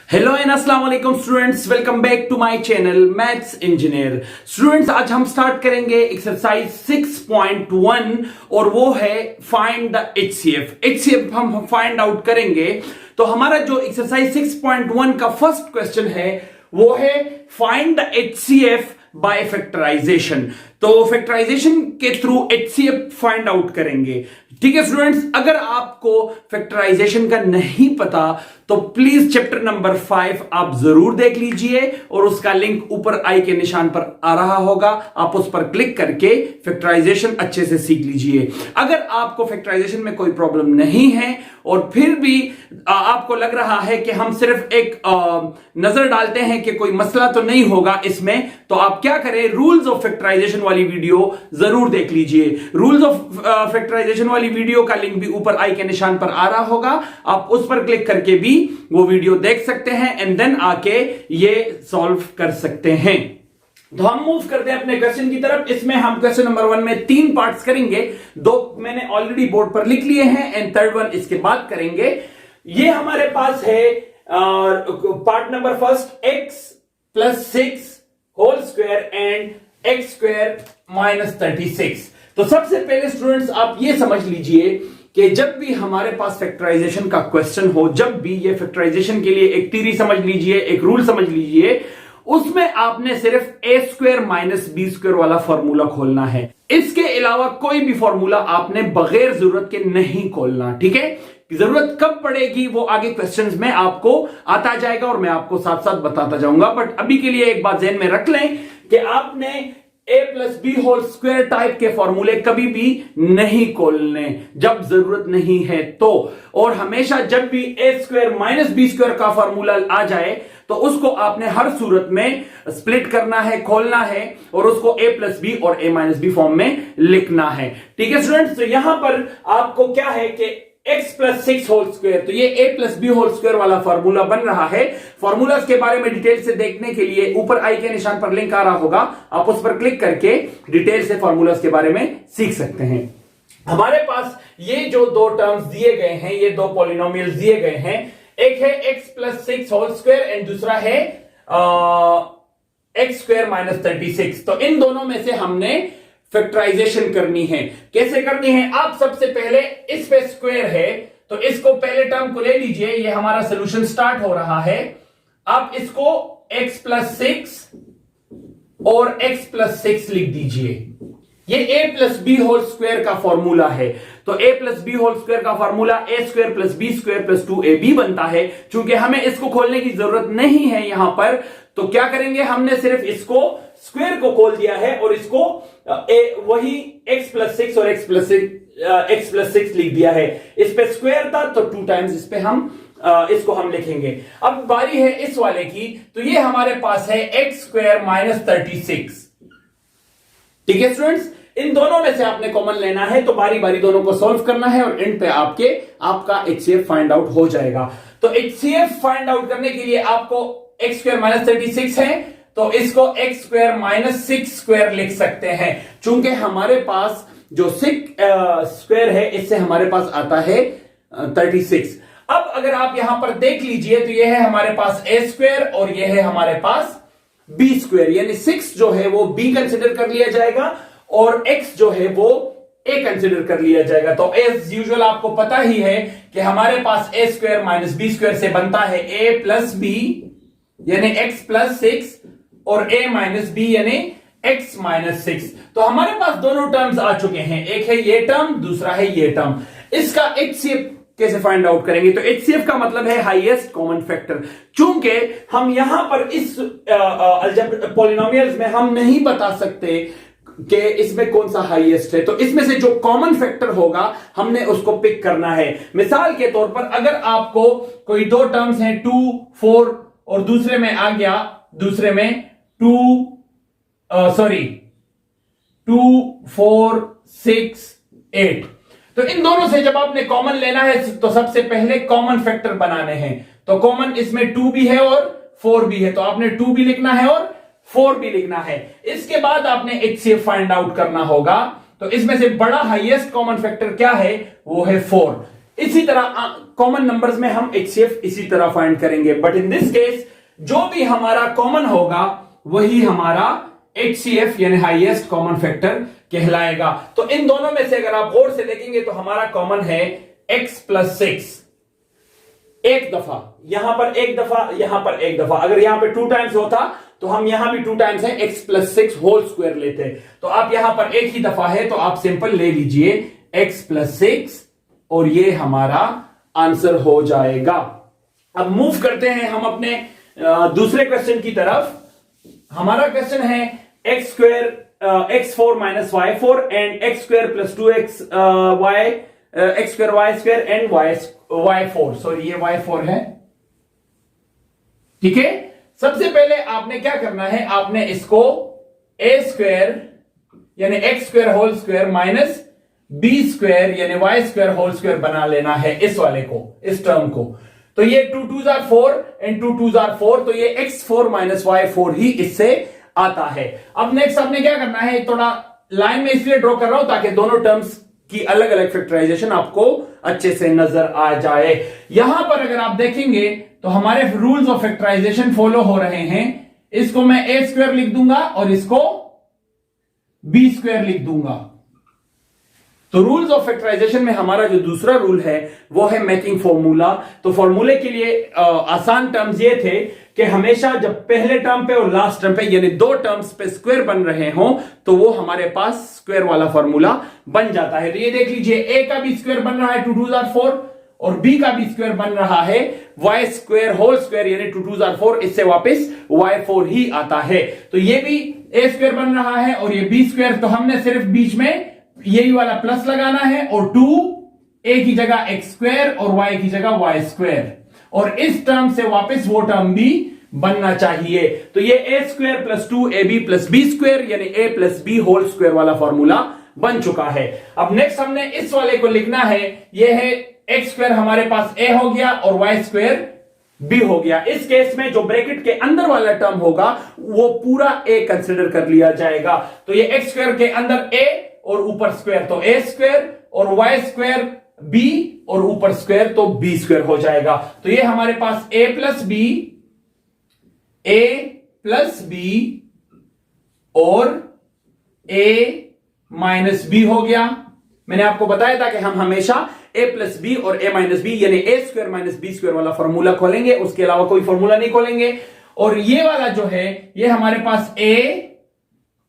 Hello and अस्सलाम वालेकुम students, welcome back to my channel maths engineer. Students, आज हम स्टार्ट करेंगे एक्सरसाइज 6.1 और वो है फाइंड द एचसीएफ। एचसीएफ हम फाइंड आउट करेंगे। तो हमारा जो एक्सरसाइज 6.1 का फर्स्ट क्वेश्चन है वो है find the HCF by factorisation. तो फैक्टराइजेशन के थ्रू एचसीएफ फाइंड आउट करेंगे। ठीक है स्टूडेंट्स, अगर आपको फैक्टराइजेशन का नहीं पता तो प्लीज चैप्टर नंबर 5 आप जरूर देख लीजिए और उसका लिंक ऊपर आई के निशान पर आ रहा होगा, आप उस पर क्लिक करके फैक्टराइजेशन अच्छे से सीख लीजिए। अगर आपको फैक्टराइजेशन में कोई प्रॉब्लम नहीं है और फिर भी आपको लग रहा है कि हम सिर्फ एक नजर डालते हैं कि कोई मसला तो नहीं होगा इसमें, तो आप क्या करें, रूल्स ऑफ फैक्टराइजेशन वाली वीडियो जरूर देख लीजिए। रूल्स ऑफ फैक्टराइजेशन वाली वीडियो का लिंक भी ऊपर आई के निशान पर आ रहा होगा, आप उस पर क्लिक करके भी वो वीडियो देख सकते हैं एंड देन आके ये सॉल्व कर सकते हैं। तो हम मूव करते हैं अपने क्वेश्चन की तरफ। इसमें हम क्वेश्चन नंबर 1 में 3 पार्ट्स करेंगे, 2 मैंने ऑलरेडी बोर्ड पर लिख लिए हैं एंड थर्ड वन इसके बाद करेंगे। ये हमारे पास है part number first, x plus 6 whole square and x square minus 36। तो सबसे पहले स्टूडेंट्स आप ये समझ लीजिए कि जब भी हमारे पास फैक्टराइजेशन का क्वेश्चन हो, जब भी ये फैक्टराइजेशन के लिए एक थ्योरी समझ लीजिए, एक रूल समझ लीजिए, उसमें आपने सिर्फ a square minus b square वाला फॉर्मूला खोलना है। इसके अलावा कोई भी फॉर्मूला आपने बगैर जरूरत के नहीं खोलना। ठीक है, जरूरत कब पड़ेगी वो आगे क्वेश्चंस में आपको आता जाएगा और मैं आपको साथ साथ बताता जाऊंगा। बट अभी के लिए एक बात ध्यान में रख लें कि आपने a plus b whole square type के फॉर्मूले कभी भी नहीं खोलने जब जरूरत नहीं है तो, और हमेशा जब भी a square minus b square का फॉर्मूला आ जाए तो उसको आपने हर सूरत में स्प्लिट करना है, खोलना है और उसको a प्लस बी और a माइनस बी फॉर्म में लिखना है। ठीक है स्टूडेंट्स, तो यहां पर आपको क्या है कि x प्लस 6 होल स्क्वायर, तो ये a plus b whole square वाला फॉर्मूला बन रहा है। फॉर्मूला के बारे में डिटेल से देखने के लिए ऊपर आई के निशान पर लिंक आ रहा होगा, आप उस पर क्लिक करके डिटेल से फॉर्मूला के बारे में सीख सकते हैं। हमारे पास ये जो दो टर्म्स दिए गए हैं, ये दो पॉलिनोमियल्स दिए गए हैं, एक है x plus 6 whole square and दूसरा है x स्क्वायर माइनस 36। तो इन दोनों में से हमने फैक्टराइजेशन करनी है। कैसे करनी है? आप सबसे पहले इस पे स्क्वायर है तो इसको पहले टर्म को ले लीजिए, ये हमारा सोल्यूशन स्टार्ट हो रहा है। आप इसको x प्लस 6 और x प्लस 6 लिख दीजिए। ये a plus b whole square का फॉर्मूला है। तो a plus b whole square का formula a square plus b square plus 2ab बनता है। चूंकि हमें इसको खोलने की जरूरत नहीं है यहां पर, तो क्या करेंगे, हमने सिर्फ इसको स्क्वायर को खोल दिया है और इसको वही x प्लस 6 और x प्लस 6 लिख दिया है। इस पे स्क्वायर था तो 2 टाइम्स इस पे इसको हम लिखेंगे। अब बारी है इस वाले की, तो ये हमारे पास है x स्क्वायर माइनस 36। ठीक है स्टूडेंट्स, इन दोनों में से आपने कॉमन लेना है, तो बारी बारी दोनों को सॉल्व करना है और एंड पे आपका एचसीएफ फाइंड आउट हो जाएगा। तो एचसीएफ फाइंड आउट करने के लिए आपको x स्क्वायर माइनस 36 है तो इसको x स्क्वायर माइनस 6 स्क्वायर लिख सकते हैं। चूंकि हमारे पास जो 6 स्क्वायर है इससे हमारे पास आता है 36। अब अगर आप यहां पर देख लीजिए तो यह है हमारे पास a स्क्वायर और यह है हमारे पास b स्क्वायर, यानी 6 जो है वो b कंसिडर कर लिया जाएगा और x जो है वो a कंसिडर कर लिया जाएगा। तो एज यूजुअल आपको पता ही है कि हमारे पास a square minus b square से बनता है a प्लस b यानी x प्लस 6 और a माइनस बी यानी x माइनस 6। तो हमारे पास दोनों टर्म्स आ चुके हैं, एक है ये टर्म, दूसरा है ये टर्म। इसका HCF कैसे फाइंड आउट करेंगे? तो HCF का मतलब है हाईएस्ट कॉमन फैक्टर। चूंकि हम यहां पर इस पॉलिनोमियल्स में हम नहीं बता सकते कि इसमें कौन सा हाईएस्ट है, तो इसमें से जो कॉमन फैक्टर होगा हमने उसको पिक करना है। मिसाल के तौर पर अगर आपको कोई दो टर्म्स हैं 2, 4 और दूसरे में 2, 4, 6, 8, तो इन दोनों से जब आपने कॉमन लेना है तो सबसे पहले कॉमन फैक्टर बनाने हैं। तो कॉमन इसमें 2 भी है और 4 भी है, तो आपने 2 भी लिखना है और 4 भी लिखना है। इसके बाद आपने HCF फाइंड आउट करना होगा। तो इसमें से बड़ा हाईएस्ट कॉमन फैक्टर क्या है? वो है 4। इसी तरह कॉमन नंबर्स में हम HCF इसी तरह फाइंड करेंगे, बट इन दिस केस जो भी हमारा कॉमन होगा वही हमारा HCF यानी हाईएस्ट कॉमन फैक्टर कहलाएगा। तो इन दोनों में से अगर आप गौर से देखेंगे तो हमारा कॉमन है x प्लस 6, एक दफा, यहां पर एक दफा, यहां पर एक दफा। अगर यहां पे 2 टाइम्स होता तो हम यहां भी 2 टाइम्स है x प्लस 6 होल स्क्वायर लेते। तो आप यहां पर एक ही दफा है तो आप सिंपल ले लीजिए x प्लस 6 और ये हमारा आंसर हो जाएगा। अब मूव करते हैं हम अपने दूसरे क्वेश्चन की तरफ। हमारा क्वेश्चन है x square x4 minus y4 and x square plus 2x y x square y square and y4, sorry ये y4 है, ठीक है। सबसे पहले आपने क्या करना है, आपने इसको a स्क्वायर यानी x square whole square minus b square यानी y स्क्वायर होल स्क्वायर बना लेना है इस वाले को, इस टर्म को। तो ये 2 2s are 4 and 2 2s are 4, तो ये x4 माइनस y4 ही इससे आता है। अब नेक्स्ट आपने क्या करना है, थोड़ा लाइन में इसलिए ड्रॉ कर रहा हूं ताकि दोनों टर्म्स की अलग अलग फैक्टराइजेशन आपको अच्छे से नजर आ जाए। यहां पर अगर आप देखेंगे तो हमारे रूल्स ऑफ फैक्टराइजेशन फॉलो हो रहे हैं। इसको मैं a स्क्वायर लिख दूंगा और इसको b स्क्वायर लिख दूंगा। तो रूल्स ऑफ फैक्टराइजेशन में हमारा जो दूसरा रूल है वो है मैचिंग फॉर्मूला। तो फॉर्मूले के लिए आसान टर्म्स ये थे कि हमेशा जब पहले टर्म पे और लास्ट टर्म पे यानी 2 टर्म्स पे स्क्वायर बन रहे हों तो वो हमारे पास स्क्वायर वाला फॉर्मूला बन जाता है। तो ये देख लीजिए, a का भी स्क्वायर बन रहा है 2 2s are 4 और b का भी स्क्वायर बन रहा है y स्क्वायर होल स्क्वायर यानी 2 2s are 4, इससे वापस y4 ही आता है। तो ये भी a स्क्वायर बन रहा है और ये b स्क्वायर, तो हमने सिर्फ बीच में यही वाला प्लस लगाना है और 2 a की जगह x स्क्वायर और y की जगह y स्क्वायर, और इस टर्म से वापस वो टर्म भी बनना चाहिए। तो ये a square plus 2ab plus b square यानी a plus b whole square वाला फॉर्मूला बन चुका है। अब नेक्स्ट हमने इस वाले को लिखना है, ये है x स्क्वायर हमारे पास a हो गया और y स्क्वायर b हो गया। इस केस में जो ब्रैकेट के अंदर वाला टर्म होगा वो पूरा a कंसिडर कर लिया जाएगा। तो ये x स्क्वायर के अंदर a और ऊपर स्क्वायर तो a स्क्वायर और y स्क्वायर b और ऊपर स्क्वायर तो b स्क्वायर हो जाएगा। तो ये हमारे पास a प्लस b और a माइनस b हो गया। मैंने आपको बताया था कि हम हमेशा a प्लस बी और a माइनस बी यानी a square minus b square वाला फॉर्मूला खोलेंगे, उसके अलावा कोई फॉर्मूला नहीं खोलेंगे। और ये वाला जो है ये हमारे पास a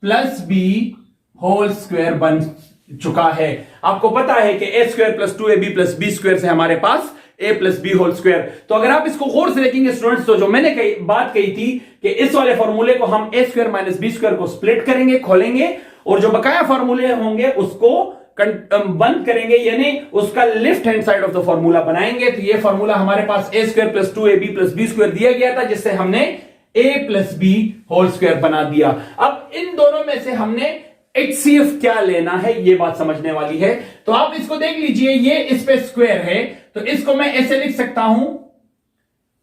plus b whole square बन चुका है। आपको पता है कि a square plus 2ab plus b square से हमारे पास a plus b whole square. तो अगर आप इसको गौर से देखेंगे स्टूडेंट्स, तो जो मैंने बात कही थी कि इस वाले फॉर्मूले को हम a square minus b square को स्प्लिट करेंगे, खोलेंगे, और जो बकाया फॉर्मूले होंगे उसको बंद करेंगे यानी उसका left hand side of the formula बनाएंगे। तो ये फॉर्मूला हमारे पास a square plus 2ab plus b square दिया गया था, जिससे हमने a plus b whole square बना दिया। अब इन दोनों में से हमने HCF क्या लेना है ये बात समझने वाली है। तो आप इसको देख लीजिए, ये इस पे स्क्वायर है तो इसको मैं ऐसे लिख सकता हूं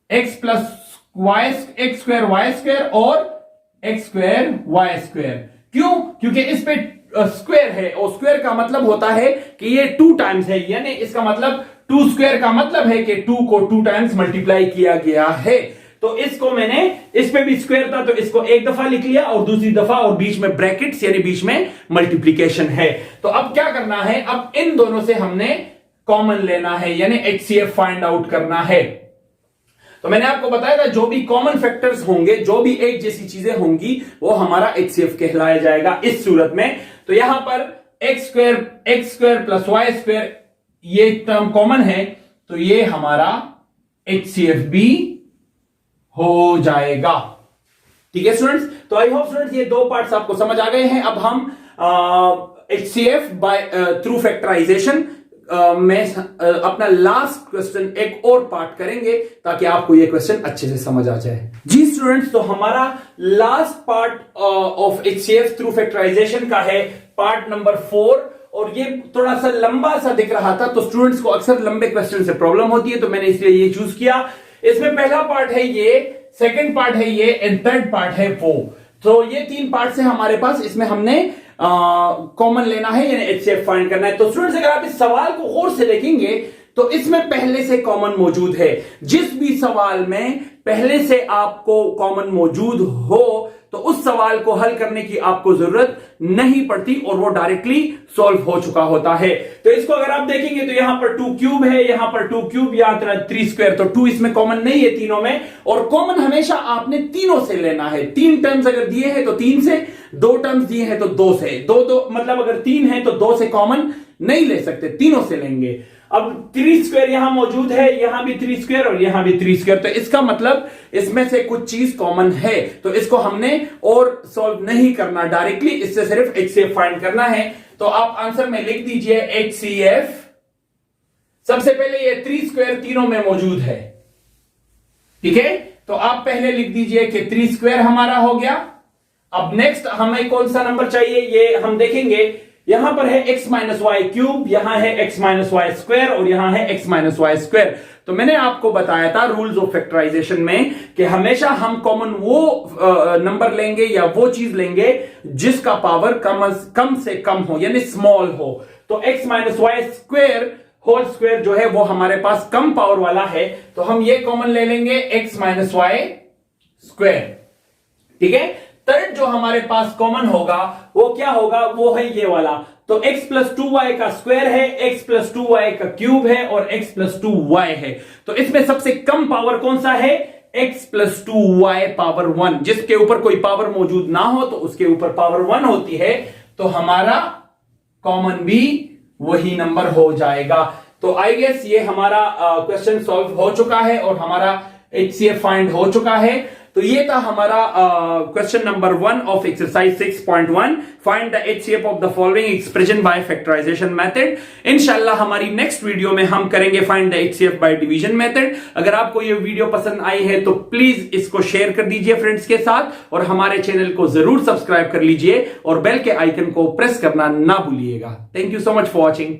x plus y x square y square और एक्स स्क्वायर वाई स्क्वायर। क्यों? क्योंकि इस पे स्क्वायर है और स्क्वायर का मतलब होता है कि ये 2 टाइम्स है, यानी इसका मतलब 2 स्क्वायर का मतलब है कि 2 को 2 टाइम्स मल्टीप्लाई किया गया है। तो इसको मैंने, इस पे भी स्क्वायर था तो इसको एक दफा लिख लिया और दूसरी दफा, और बीच में ब्रैकेट्स यानी बीच में मल्टीप्लीकेशन है। तो अब क्या करना है, अब इन दोनों से हमने कॉमन लेना है यानी HCF फाइंड आउट करना है। तो मैंने आपको बताया था जो भी कॉमन फैक्टर्स होंगे, जो भी एक जैसी चीजें होंगी, वो हमारा HCF कहलाया जाएगा इस सूरत में। तो यहां पर x square plus y square ये टर्म कॉमन है तो ये हमारा HCF भी हो जाएगा। ठीक है स्टूडेंट्स, तो आई होप स्टूडेंट्स ये 2 पार्ट्स आपको समझ आ गए हैं। अब हम HCF बाय थ्रू फैक्टराइजेशन में अपना लास्ट क्वेश्चन एक और पार्ट करेंगे ताकि आपको ये क्वेश्चन अच्छे से समझ आ जाए। जी स्टूडेंट्स, तो हमारा last part of HCF through factorisation का है पार्ट नंबर 4, और ये थोड़ा सा लंबा सा दिख रहा था। तो स्टूडेंट्स को अक्सर लंबे क्वेश्चन से प्रॉब्लम होती है, तो मैंने इसलिए ये चूज किया। इसमें पहला पार्ट है ये, सेकंड पार्ट है ये, एंड थर्ड पार्ट है वो। तो ये 3 पार्ट है हमारे पास, इसमें हमने कॉमन लेना है यानी HCF फाइंड करना है। तो स्टूडेंट्स अगर आप इस सवाल को गौर से देखेंगे तो इसमें पहले से कॉमन मौजूद है। जिस भी सवाल में पहले से आपको कॉमन मौजूद हो तो उस सवाल को हल करने की आपको जरूरत नहीं पड़ती और वो डायरेक्टली सॉल्व हो चुका होता है। तो इसको अगर आप देखेंगे तो यहां पर 2 क्यूब है, यहां पर 2 क्यूब, यहां 3 स्क्वायर, तो 2 इसमें कॉमन नहीं है तीनों में, और कॉमन हमेशा आपने तीनों से लेना है। 3 टर्म्स अगर दिए हैं तो 3 से, 2 टर्म्स दिए हैं तो 2 से, दो मतलब अगर 3 है तो 2 से कॉमन नहीं ले सकते, तीनों से लेंगे। अब 3 स्क्वायर यहां मौजूद है, यहां भी 3 स्क्वायर और यहां भी 3 स्क्वायर, तो इसका मतलब इसमें से कुछ चीज कॉमन है, तो इसको हमने और सॉल्व नहीं करना डायरेक्टली, इससे सिर्फ HCF फाइंड करना है। तो आप आंसर में लिख दीजिए HCF। सबसे पहले ये 3 स्क्वायर तीनों में मौजूद है, ठीक है, तो आप पहले लिख दीजिए कि 3 स्क्वायर हमारा हो गया। अब नेक्स्ट हमें कौन सा नंबर चाहिए ये हम देखेंगे। यहां पर है x माइनस वाई क्यूब, यहां है x माइनस वाई स्क्वायर और यहां है x माइनस वाई स्क्वायर। तो मैंने आपको बताया था रूल्स ऑफ फैक्टराइजेशन में कि हमेशा हम कॉमन वो नंबर लेंगे या वो चीज लेंगे जिसका पावर कम से कम हो, यानी स्मॉल हो। तो x minus y square whole square जो है वो हमारे पास कम पावर वाला है, तो हम ये कॉमन ले लेंगे x माइनस वाई स्क्वायर, ठीक है। थर्ड जो हमारे पास कॉमन होगा वो क्या होगा, वो है ये वाला। तो x प्लस 2y का स्क्वायर है, x प्लस 2y का क्यूब है और x प्लस 2y है। तो इसमें सबसे कम पावर कौन सा है, x प्लस 2y पावर 1। जिसके ऊपर कोई पावर मौजूद ना हो तो उसके ऊपर पावर 1 होती है, तो हमारा कॉमन भी वही नंबर हो जाएगा। तो आई गेस ये हमारा क्वेश्चन सॉल्व हो चुका है और हमारा HCF फाइंड हो चुका है। तो ये था हमारा question number 1 of exercise 6.1, find the HCF of the following expression by factorisation method. इंशाल्लाह हमारी नेक्स्ट वीडियो में हम करेंगे find the HCF by division method. अगर आपको ये वीडियो पसंद आई है तो प्लीज इसको शेयर कर दीजिए फ्रेंड्स के साथ और हमारे चैनल को जरूर सब्सक्राइब कर लीजिए और बेल के आइकन को प्रेस करना ना भूलिएगा। Thank you so much for watching.